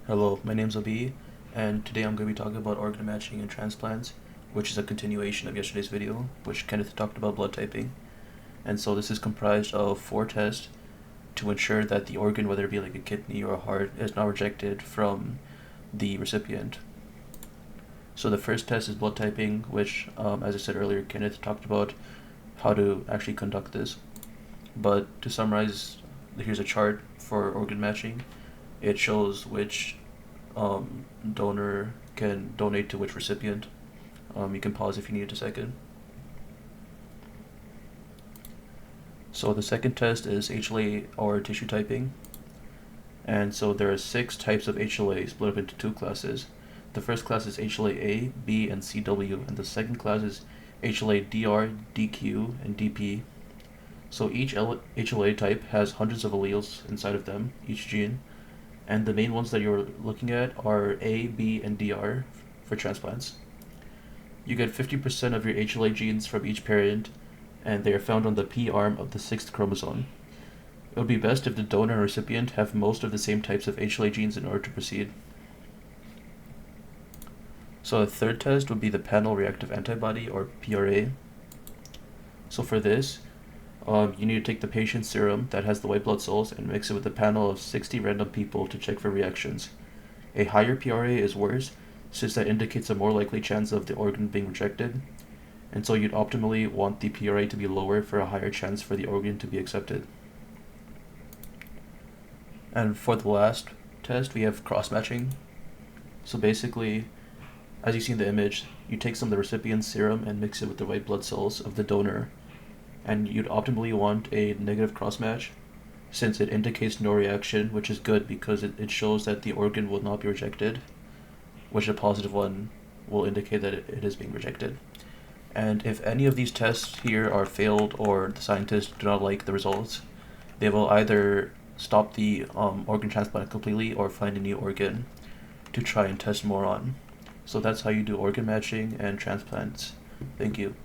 Hello, my name's Abi, and today I'm going to be talking about organ matching and transplants, which is a continuation of yesterday's video, which Kenneth talked about blood typing. And so this is comprised of 4 tests to ensure that the organ, whether it be like a kidney or a heart, is not rejected from the recipient. So the first test is blood typing, which, as I said earlier, Kenneth talked about how to actually conduct this. But to summarize, here's a chart for organ matching. It shows which donor can donate to which recipient. You can pause if you need a second. So the second test is HLA or tissue typing. And so there are 6 types of HLA split up into 2 classes. The first class is HLA-A, B, and CW, and the second class is HLA-DR, DQ, and DP. So each HLA type has hundreds of alleles inside of them, each gene, and the main ones that you're looking at are A, B, and DR for transplants. You get 50% of your HLA genes from each parent, and they are found on the P arm of the 6th chromosome. It would be best if the donor and recipient have most of the same types of HLA genes in order to proceed. So the third test would be the panel reactive antibody, or PRA. So for this, you need to take the patient's serum that has the white blood cells and mix it with a panel of 60 random people to check for reactions. A higher PRA is worse, since that indicates a more likely chance of the organ being rejected, and so you'd optimally want the PRA to be lower for a higher chance for the organ to be accepted. And for the last test, we have cross-matching. So basically, as you see in the image, you take some of the recipient's serum and mix it with the white blood cells of the donor, and you'd optimally want a negative cross-match, since it indicates no reaction, which is good because it shows that the organ will not be rejected, which a positive one will indicate that it is being rejected. And if any of these tests here are failed or the scientists do not like the results, they will either stop the organ transplant completely or find a new organ to try and test more on. So that's how you do organ matching and transplants. Thank you.